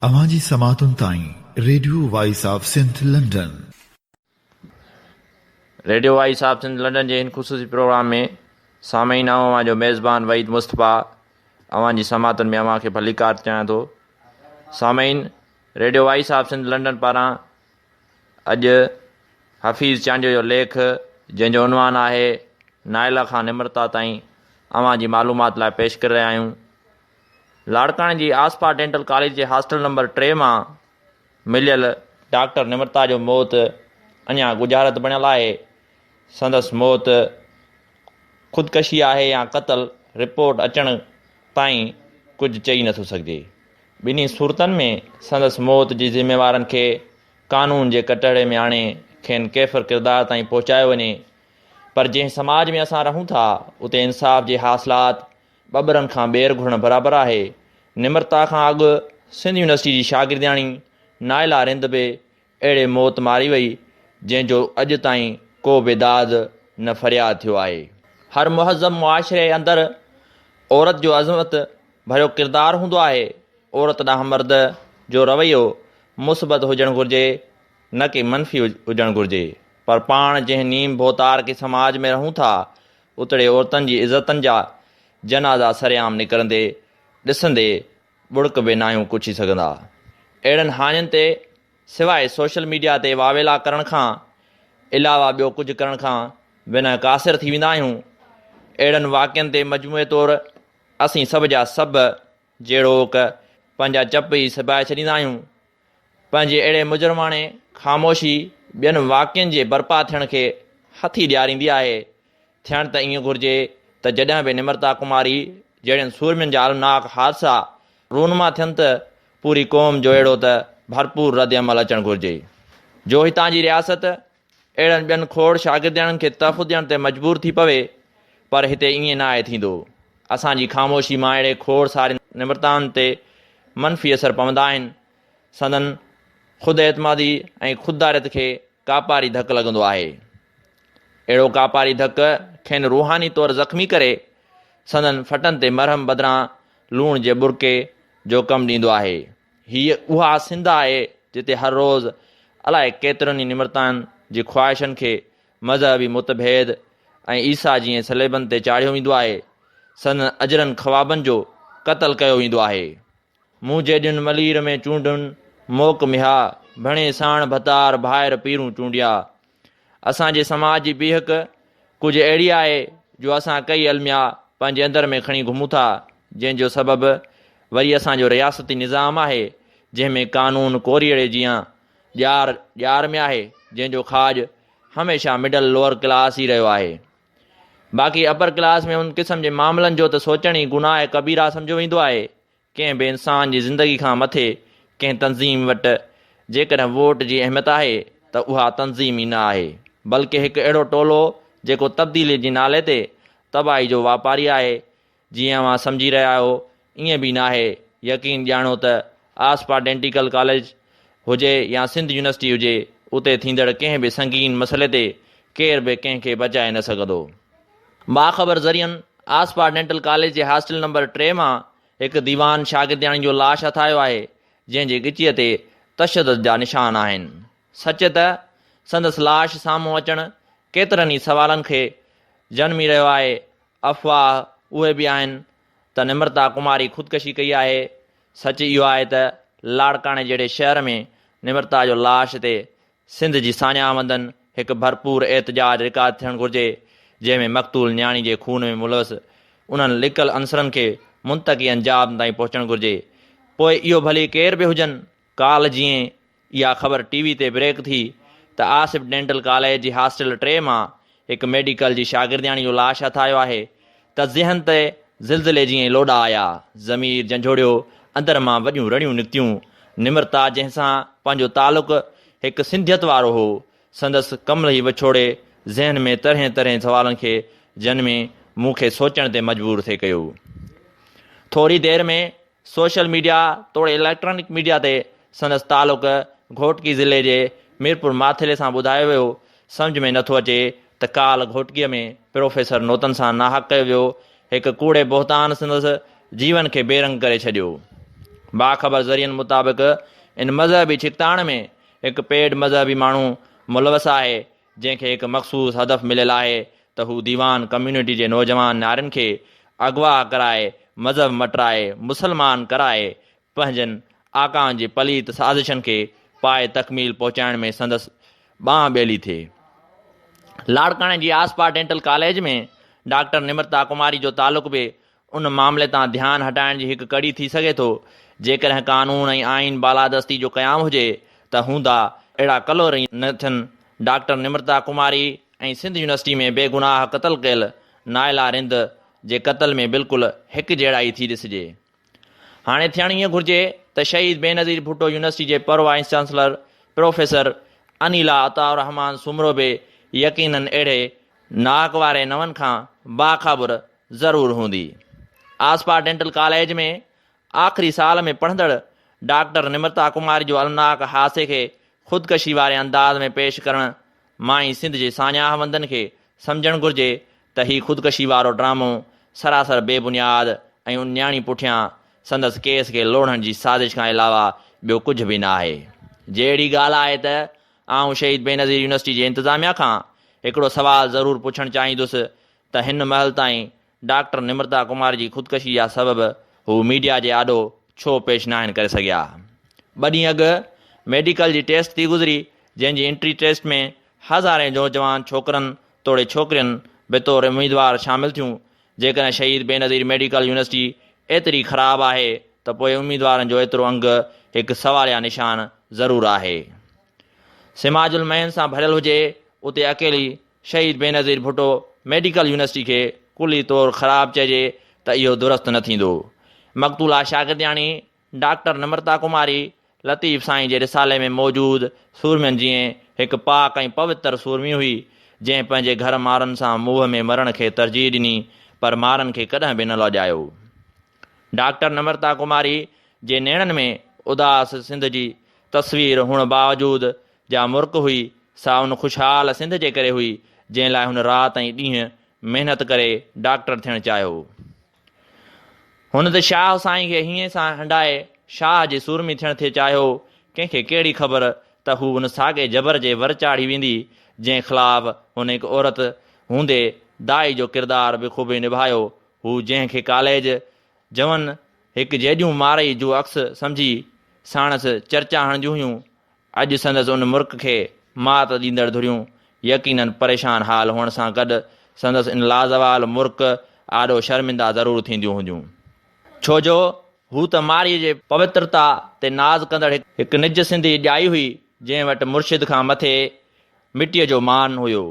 अवांजी समातुन ताईं radio voice of Sindh London. Radio voice of Sindh London जे इन ख़ुसूसी प्रोग्राम में सामीन अवां जो मेज़बान वहीद मुस्तफ़ा अवां जी समातन में अवां खे भलीकार चाहियां थो। सामीन, radio voice of Sindh London पारां अॼु हफ़ीज़ चांडियो जो लेख जंहिंजो उनवान आहे नाइला खां निमरता ताईं अवां जी मालूमात लाइ पेश करे रहिया आहियूं। लाड़काणे जी आसपा डेंटल कॉलेज जे हॉस्टल नंबर 3 मां मिलियल डॉक्टर निमरता जो मौत अञा गुजारत बणियल आहे। संदसि मौत ख़ुदकशी आहे या क़तल रिपोर्ट अचण ताईं कुझु चई नथो सघिजे। ॿिन्ही सूरतनि में संदसि मौत जी ज़िम्मेवारनि खे कानून जे कटहरे में आणे खेनि कैफ़र किरदार ताईं पहुचायो वञे, पर जंहिं समाज में असां रहूं था उते इंसाफ़ जे हासिलात ॿॿरनि खां ॿेर घुरण बराबरि आहे। निमरता खां अॻु सिंध यूनिवर्सिटी जी शागिर्दियाणी नाइला रिंद बि अहिड़े मौत मारी वई जंहिंजो अॼु ताईं को बि दाद न फ़रियाद थियो आहे। हर मुहज़्ज़म मुआशिरे अंदरि औरत जो अज़मत भरियो किरदारु हूंदो आहे। औरत ॾांहुं मर्द जो रवैयो मुस्बत हुजणु घुरिजे, न कि मनफ़ी हुजणु घुरिजे। पर पाण जंहिं नीम भोतार के समाज में रहूं था उतड़े औरतुनि जी इज़तनि जा जनाज़ा सरेआम निकिरंदे ॾिसंदे बुड़क बि नाहियूं कुछी सघंदा। अहिड़नि हानियुनि ते सवाइ सोशल मीडिया ते वावेला करण खां अलावा ॿियो कुझु करण खां बिना क़ासिर थी वेंदा आहियूं। अहिड़नि वाक़िअनि ते मजमूए तौरु असीं सभ जा सभु जहिड़ोक पंहिंजा चप ई सिबाए छॾींदा आहियूं। पंहिंजे अहिड़े मुजरमाणे ख़ामोशी ॿियनि वाक़िअनि जे बर्पा थियण खे हथी ॾियारींदी आहे। थियण त ईअं घुरिजे त जॾहिं बि निमरता कुमारी जहिड़नि सूरमियुनि जा अलनाक हादसा रूनमा थियनि त पूरी क़ौम जो अहिड़ो त भरपूर रद अमल अचणु घुरिजे जो हितां जी रियासत अहिड़नि ॿियनि खोड़ शागिर्दियाणियुनि खे तहफ़ुज़ ॾियण ते मजबूर थी पवे। पर हिते ईअं न आहे थींदो। असांजी ख़ामोशी मां अहिड़े खोड़ सारे निमरताउनि ते मनफ़ी असर पवंदा आहिनि। संदन ख़ुदि एतमादी ऐं ख़ुददारियत खे कापारी धकु लॻंदो आहे। अहिड़ो कापारी धकु खेनि रूहानी तौरु ज़ख़्मी करे संदन फटनि ते मरहम बदिरां लूण जे बुरके जो कमु ॾींदो आहे। हीअ उहा सिंध आहे जिते हर रोज़ अलाए केतिरनि ई निमरताउनि जी ख़्वाहिशनि खे मज़हबी मुतभेद ऐं ईसा जीअं सलेबनि ते चाढ़ियो वेंदो आहे। संदन अजरनि ख़्वाबनि जो क़तल कयो वेंदो आहे। मूं जेॾियुनि मलीर में चूंडुनि मोक मिहा भणे साण भतार भाइर पीरूं चूंडिया। असांजे समाज जी बीहक कुझु अहिड़ी आहे जो असां कई अलमिया पंहिंजे अंदर में खणी घुमूं था, जंहिंजो सबबु वरी असांजो रियासती निज़ाम आहे जंहिंमें कानून कोरीअड़े जीअं ॼार में आहे, जंहिंजो खाज हमेशह मिडल लोअर क्लास ई रहियो आहे। बाक़ी अपर क्लास में उन क़िस्म जे मामलनि जो त सोचण ई गुनाह कबीरा सम्झो वेंदो आहे। कंहिं बि इंसान जी ज़िंदगी खां मथे कंहिं तंज़ीम वटि जेकॾहिं वोट जी अहमियत आहे त उहा तंज़ीम ई न आहे, बल्कि हिकु अहिड़ो टोलो जेको तब्दीली जे नाले ते तबाही जो वापारी आहे। जीअं अवां सम्झी रहिया आहियो ईअं बि न आहे। यकीन ॼाणो त आसपा डेंटिकल कॉलेज हुजे या सिंध यूनिवर्सिटी हुजे, उते थींदड़ कंहिं बि संगीन मसइले ते केर बि कंहिंखे बचाए न सघंदो। बाख़बर ज़रियनि आसपा डेंटल कॉलेज जे हॉस्टल नंबर 3 मां हिकु दीवान शागिर्दियाणी जो लाश हथायो आहे जंहिंजे गिचीअ ते तशदुद जा निशान आहिनि। सच त संदसि लाश साम्हूं अचणु केतिरनि ई सवालनि खे जनमी रहियो आहे। अफ़वाह उहे बि आहिनि त निमरता कुमारी ख़ुदकशी कई आहे। सच इहो आहे त लाड़काणे जहिड़े शहर में निमरता जो लाश ते सिंध जी सान्यामंदनि हिकु भरपूर एहतजाज रिकॉर्ड थियणु घुरिजे, जंहिंमें मक़तूल न्याणी जे खून में मुलवस उन्हनि लिकल अंसरनि खे मुंतक़ी अंजाम ताईं पहुचणु घुरिजे। पोइ इहो भली केर बि हुजनि, काल जीअं इहा ख़बर टीवी ते ब्रेक थी त आसिफ डेंटल कॉलेज जी हॉस्टल 3 मां हिकु मेडिकल जी शागिर्दियाणी जो लाश हथायो आहे त ज़हन ते ज़िलज़िले जीअं लोॾा आया, ज़मीर झंझोड़ियो, अंदर मां वॾियूं रड़ियूं निकितियूं। निमरता जंहिंसां पंहिंजो तालुक़ु हिकु सिंधियत वारो हो, संदसि कमल ई विछोड़े ज़हन में तरह तरह सवालनि खे जनमे मूंखे सोचण ते मजबूर थिए कयो। थोरी देरि में सोशल मीडिया तोड़े इलेक्ट्रॉनिक मीडिया ते संदसि तालुक़ु घोटकी ज़िले जे मीरपुर माथिले सां ॿुधायो वियो। सम्झ में नथो अचे त काल घोटकीअ में प्रोफेसर नोतन सां नाहक कयो वियो। हिकु कूड़े बोहतान संदसि जीवन खे बेरंग करे छॾियो। बाख़बर ज़रियनि मुताबिक़ इन मज़हबी छिकताण में हिकु पेड मज़हबी माण्हू मुलवस आहे, जंहिंखे हिकु मख़सूस हदफ़ मिलियल आहे त हू दीवान कम्यूनिटी जे नौजवान नारियुनि खे अगवा कराए, मज़हब मटराए, मुसलमान कराए, पंहिंजनि आकाउनि जी पलीत साज़िशनि खे पाए तकमील पहुचाइण में संदसि ॿांह ॿेली थिए। लाड़काणे जी आसपा डेंटल कॉलेज में डॉक्टर निमृता कुमारी जो तालुक़ बि उन मामले तां ध्यानु हटाइण जी हिकु कड़ी थी सघे थो। जेकॾहिं कानून ऐं आइन बालादस्ती जो क़याम हुजे त हूंदा अहिड़ा कलोर न थियनि। डॉक्टर निमृता कुमारी ऐं सिंध यूनिवर्सिटी में बेगुनाह क़तल कयल नाइला रिंद जे क़तल में बिल्कुलु हिकु जहिड़ाई थी ॾिसिजे। हाणे थियणु ईअं घुरिजे त शहीद बेनज़ीर भुट्टो यूनिवर्सिटी जे पर्व vice chancellor professor Anila Ataur Rahman Soomro बि यकीनन अहिड़े नाहक वारे नवनि खां बाख़बर ज़रूरु हूंदी। आसपा डेंटल कॉलेज में आख़िरी साल में पढ़ंदड़ डॉक्टर निमृता कुमारी जो अलनाक हादसे खे ख़ुदकशी वारे अंदाज़ में पेश करणु माई सिंध जे सान्याहवंदनि खे सम्झणु घुरिजे त हीउ ख़ुदकशी वारो ड्रामो सरासर बेबुनियाद ऐं उन न्याणी पुठियां संदसि केस खे लोढ़ण जी साज़िश खां अलावा ॿियो कुझु बि न आहे। जहिड़ी ॻाल्हि आहे त आउं शहीद बेनज़ीर यूनिवर्सिटी जे इंतिज़ामिया खां हिकिड़ो सुवालु ज़रूरु पुछणु चाहींदुसि त हिन महिल ताईं डॉक्टर निमृता कुमारी जी ख़ुदकशी जा सबबु हू मीडिया जे आॾो छो पेश न आहिनि करे सघिया। ॿ ॾींहं अॻु मेडिकल जी टेस्ट थी गुज़री, जंहिंजी एंट्री टेस्ट में हज़ारे नौजवान छोकिरनि तोड़े छोकिरियुनि बेतौर उम्मीदवार शामिलु थियूं। जेकॾहिं शहीद बेनज़ीर मेडिकल यूनिवर्सिटी एतिरी ख़राबु आहे त पोइ उम्मीदवारनि जो एतिरो अंग हिकु सवालिया निशान ज़रूरु आहे। सिमाजुल महन सां भरियल हुजे उते अकेली शहीद बेनज़ीर भुट्टो मेडिकल यूनिवर्सिटी खे कुली तौरु ख़राबु चइजे त इहो दुरुस्त न थींदो। मक़तूला शागिर्दियाणी डॉक्टर निमृता कुमारी लतीफ़ साईं जे रिसाले में मौजूदु सूरमियुनि जीअं हिकु पाक ऐं पवित्र सूरमी हुई, जंहिं पंहिंजे घर मारनि सां मुंहं में मरण खे तरजीह ॾिनी पर मारनि खे कॾहिं बि न लॼायो। डॉक्टर निमृता कुमारी जे नेणनि में उदास सिंध जी तस्वीर हुअण बावजूदि जा मुर्क हुई, सा उन ख़ुशहाल सिंध जे करे हुई जंहिं लाइ हुन राति ऐं ॾींहुं महिनत करे डॉक्टर थियणु चाहियो। हुन त शाह साईं खे हीअं सां हंडाए शाह जी सूरमी थियणु थे चाहियो। कंहिंखे कहिड़ी ख़बर त हू हुन साॻे जबर जे वर चाढ़ी वेंदी जंहिं ख़िलाफ़ हुन हिकु औरत हूंदे दाई जो किरदारु बि ख़ूबी निभायो। हू जंहिंखे कॉलेज जवन हिकु जेॾियूं मारई जो अक्स सम्झी साणसि चर्चा हणंदियूं हुयूं, अॼु संदसि उन मुर्क खे मात ॾींदड़ धुरियूं यकीनन परेशान हाल हुअण सां गॾु संदसि इन लाज़वाल मुर्क आॾो शर्मिंदा ज़रूरु थींदियूं हुंदियूं। छो जो हू त मारीअ जे पवित्रता ते नाज़ कंदड़ हिकु निज सिंधी ॼाई हुई जंहिं वटि मुर्शिद खां मथे मिटीअ जो मान हुयो।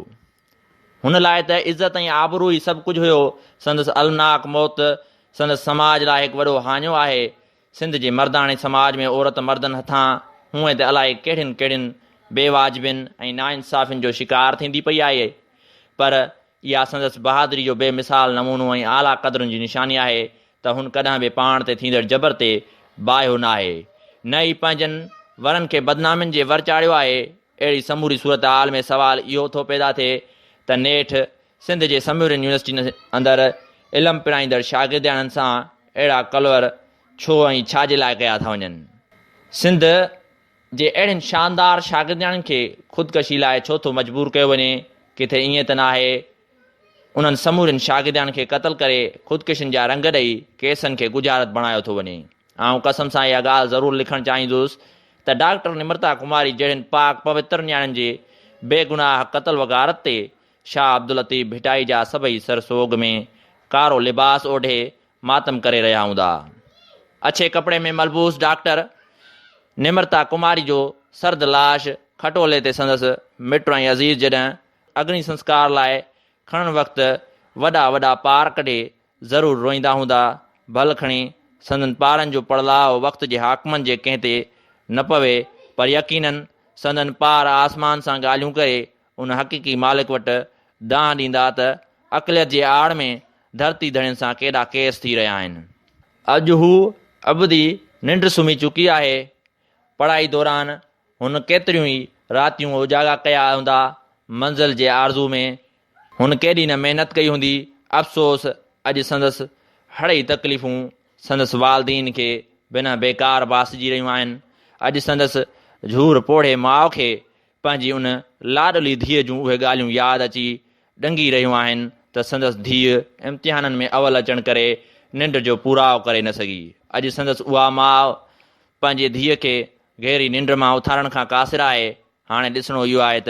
हुन लाइ त इज़त ऐं आबरू ई सभु कुझु हुयो। संदसि अलनाक मौत संदसि समाज लाइ हिकु वॾो हाञो आहे। सिंध जे मर्दाणे समाज में औरत मर्दनि हथां हूअं त अलाए कहिड़ियुनि कहिड़ियुनि बेवाजिबियुनि ऐं नाइंसाफ़ियुनि जो शिकार थींदी पई आहे, पर इहा संदसि बहादुरी जो बेमिसाल नमूनो ऐं आला क़दरुनि जी निशानी आहे त हुन कॾहिं बि पाण ते थींदड़ जबर ते बाहियो न आहे, न ई पंहिंजनि वरनि खे बदनामियुनि जे वर चाढ़ियो आहे। अहिड़ी समूरी सूरत हाल में सवाल इहो थो पैदा थिए त नेठि सिंध जे समूरियुनि यूनिवर्सिटी अंदरि इल्मु पिराईंदड़ शागिर्दियाणनि सां अहिड़ा कलवर छो ऐं छाजे लाइ कया था वञनि। सिंध जे अहिड़नि शानदार शागिर्दियाणनि खे ख़ुदकशी लाइ छो थो मजबूर कयो वञे। किथे ईअं त न आहे उन्हनि समूरियुनि शागिर्दियाणनि खे क़तल करे ख़ुदकशियुनि जा रंग ॾेई केसनि खे गुजारत बणायो थो वञे। ऐं कसम सां इहा ॻाल्हि ज़रूरु लिखणु चाहींदुसि त डॉक्टर निमृता कुमारी जहिड़नि पाक पवित्र न्याणियुनि जे बेगुनाह क़तल वग़ारत ते शाह अब्दुल लतीफ़ भिटाई जा सभई सरसोग में कारो लिबास ओढ़े मातम करे रहिया हूंदा। अछे कपिड़े में मलबूस डॉक्टर निमृता कुमारी जो सर्द लाश खटोले ते संदसि मिट ऐं अज़ीज़ जॾहिं अग्नि संस्कार लाइ खणण वक़्तु वॾा वॾा पार कढे ज़रूरु रोईंदा हूंदा। भल खणी संदन पारनि जो पड़लाव वक़्त जे हाकमनि जे कंहिं ते न पवे, पर यकीनन संदन पार आसमान सां ॻाल्हियूं करे उन हक़ीक़ी मालिक वटि दांह ॾींदा त अक़लियत जे आड़ में धरती धड़ियुनि सां केॾा केस थी रहिया आहिनि। अॼु हू अबदी निंड सुम्ही चुकी आहे। पढ़ाई दौरान हुन केतिरियूं ई रातियूं उजागा कया हूंदा। मंज़िल जे आरज़ू में हुन केॾी न महिनत कई हूंदी। अफ़सोस अॼु संदसि हड़ई तकलीफ़ूं संदसि वालदीन खे बिना बेकार बासिजी रहियूं आहिनि। अॼु संदसि झूर पोड़े माउ खे पंहिंजी उन लाडली धीअ जूं उहे ॻाल्हियूं यादि अची ॾंगी रहियूं आहिनि त संदसि धीअ इम्तिहाननि में अवल अचण करे निंड जो पूराव करे न सघी। अॼु संदसि उहा माउ पंहिंजे धीअ खे गहरी निंड मां उथारण खां क़ासिर आहे। हाणे ॾिसणो इहो आहे त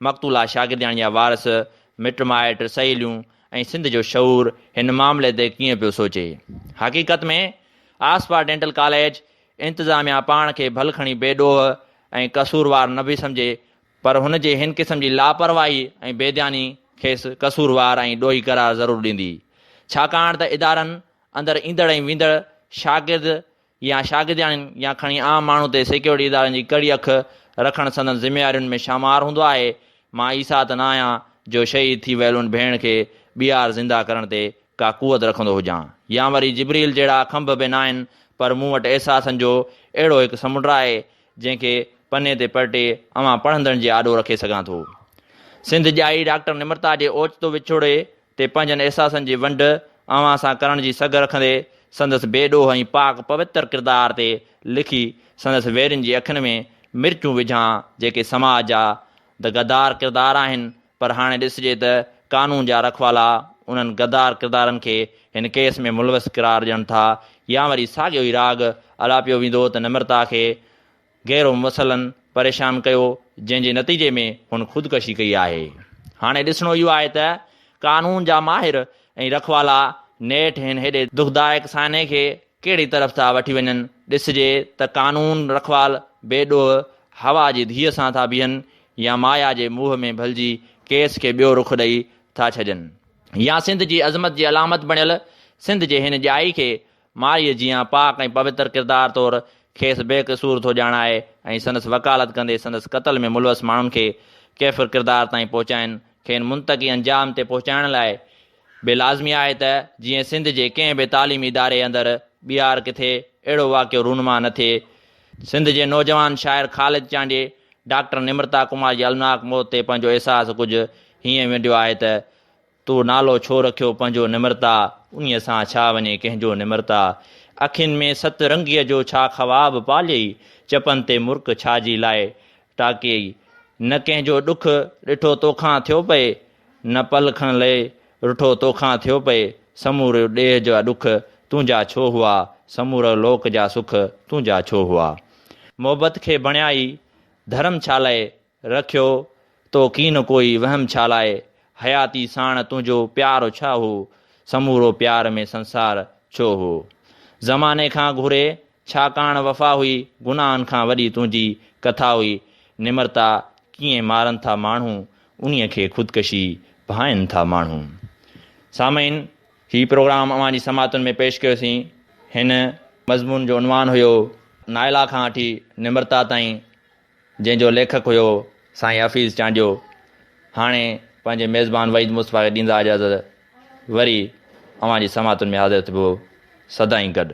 मक़तूला शागिर्दाणी जा वारस, मिट माइट, सहेलियूं ऐं सिंध जो शऊर हिन मामले ते कीअं पियो सोचे। हक़ीक़त में आसपा डेंटल कॉलेज इंतिज़ामिया पाण खे भल खणी बेॾोह ऐं कसूरवार न बि सम्झे, पर हुन जे हिन क़िस्म जी लापरवाही ऐं बेध्यानी खेसि कसूरवार ऐं ॾोही करार ज़रूरु ॾींदी। छाकाणि त इदारनि अंदरि ईंदड़ ऐं वेंदड़ शागिर्द या शागिर्दाणी या खणी आम माण्हू ते सिक्योरिटी इदारनि जी कड़ी अखि रखणु संदसि ज़िम्मेवारियुनि में शामार हूंदो आहे। मां ईसा त न आहियां जो शहीद थी वियल उन भेण खे ॿीहार ज़िंदा करण ते का कुवत रखंदो हुजां, या वरी जिब्रील जहिड़ा खंभ बि न आहिनि, पर मूं वटि अहसासनि जो अहिड़ो हिकु समुंड आहे जंहिंखे पने ते पलटे अवां पढ़ंदड़नि जे आॾो रखे सघां थो। सिंध ॼाई डॉक्टर निमरता जे ओचितो विछोड़े ते पंहिंजनि अहसासनि जी वंड अवां सां करण जी सघ रखंदे संदसि बेॾोह ऐं पाक पवित्र किरदार ते लिखी संदसि वेरियुनि जी अखियुनि में मिर्चूं विझां जेके समाज जा त गद्दार किरदार आहिनि। पर हाणे ॾिसिजे त कानून जा रखवाला उन्हनि गद्दार किरदारनि खे हिन केस में मुलवस करार ॾियनि था, या वरी साॻियो ई राग अलापियो वेंदो त निमरता खे गहरो मसइलनि परेशान कयो जंहिंजे नतीजे में हुन ख़ुदकशी कई आहे। हाणे ॾिसणो इहो आहे त कानून जा माहिर ऐं रखवाला नेठि हिन हेॾे दुखदायक साने खे कहिड़ी तरफ़ था वठी वञनि। ॾिसिजे त कानून रखवाल बेॾोह हवा जी धीअ सां था बीहनि या माया जे मुंहं में भलिजी केस खे ॿियो रुख ॾेई था छॾनि, या सिंध जी अज़मत जी अलामत बणियल सिंध जे हिन ॼाई खे मारीअ जीअं पाक ऐं पवित्र किरदार तौरु खेसि बेक़सूर थो ॼाणाए ऐं संदसि वकालत कंदे संदसि क़तल में मुलवस माण्हुनि खे कैफ़िर किरदार ताईं पहुचाइनि खेनि मुंतक़ी अंजाम ते पहुचाइण लाइ बेलाज़मी आहे त जीअं सिंध जे कंहिं बि तालीमी इदारे अंदरि ॿीहार किथे अहिड़ो वाक़ियो रूनमा न थिए। सिंध जे नौजवान शाइर ख़ालिद चांडे डॉक्टर निमरता कुमार जी अलनाक मौत ते पंहिंजो अहसासु कुझु हीअं वेंदियो आहे त तूं नालो छो रखियो पंहिंजो निमरता, उन्हीअ सां छा वञे कंहिंजो निमरता, अखियुनि में सतरंगीअ जो छा ख़वाब पालियई, चपनि ते मुर्क छाजी लाइ टाकियई, न कंहिंजो ॾुख ॾिठो तोखां थियो पए, न पल खण लहे रुठो तोखां थियो पए, समूरो ॾेह जा ॾुख तुंहिंजा छो हुआ, समूरो लोक जा सुख तुंहिंजा छो हुआ, मोहबत खे बणियाई धर्म छा लाइ रखियो तो कीन कोई वहम छा लाइ, हयाती साण तुंहिंजो प्यार छा हो, समूरो प्यार में संसार छो हो, ज़माने खां घुरे छाकाणि वफ़ा हुई, गुनाहनि खां वॾी तुंहिंजी कथा हुई, निमरता कीअं मारनि था माण्हू, उन्हीअ खे ख़ुदकशी भाइनि था माण्हू। सामईन, ही प्रोग्राम अवां जी समातुनि में पेश कयोसीं। हिन मज़मून जो उनवान हुयो नाइला खां वठी निमरता ताईं, जंहिंजो लेखक हुयो साईं हफ़ीज़ चांडियो। हाणे पंहिंजे मेज़बान वहीद मुस्तफ़ा खे ॾींदा इजाज़त, वरी अवां जी समातुनि में हाज़िर थिबो सदाईं गॾु।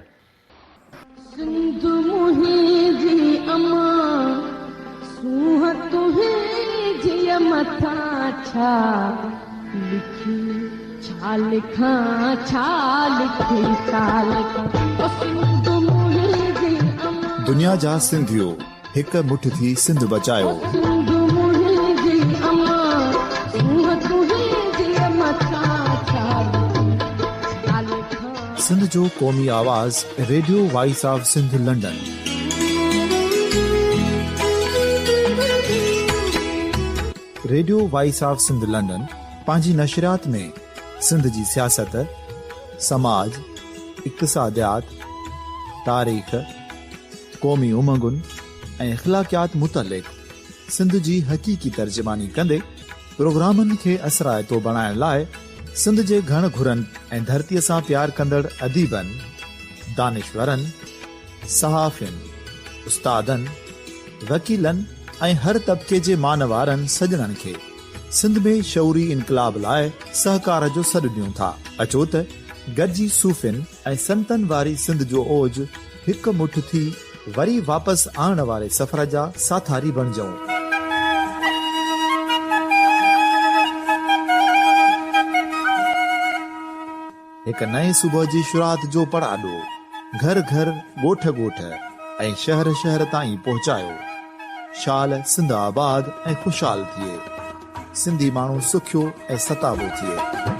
दुनिया जा सिंधियो हिक मुठ थी सिंध बचायो। सिंध जो क़ौमी आवाज़ radio voice of Sindh London. Radio voice of Sindh London पंहिंजी नशरियात में सिंध जी सियासत, समाज, इक़्तिसादियात, तारीख़, क़ौमी उमंगुनि ऐं इख़्लाक़ियात मुतलिक़ सिंध जी हक़ीक़ी तर्जुमानी कंदे प्रोग्रामनि खे असराइतो बणाइण लाइ सिंध जे घण घुरनि ऐं धरतीअ सां प्यार कंदड़ अदीबनि, दानिशवरनि, सहाफ़ियुनि, उस्तादनि, वकीलनि ऐं हर तबिके जे मानवारनि सजणनि खे सिंध में शऊरी इनकलाब लाइ सहकार जो सॾु ॾियूं था। अचो त गॾिजी सूफ़ियुनि ऐं संतनि वारी सिंध जो ओज हिकु मुठ थी वरी वापसि आणण वारे सफ़र जा साथारी बणिजऊं। हिकु नए सुबुह जी शुरूआत जो पड़ाॾो घर घर ॻोठ ॻोठ ऐं शहर शहर ताईं पहुचायो। शाल सिंध आबाद ऐं ख़ुशहाल थिए। सिंधी माण्हू सुखियो ऐं सताबो थिए।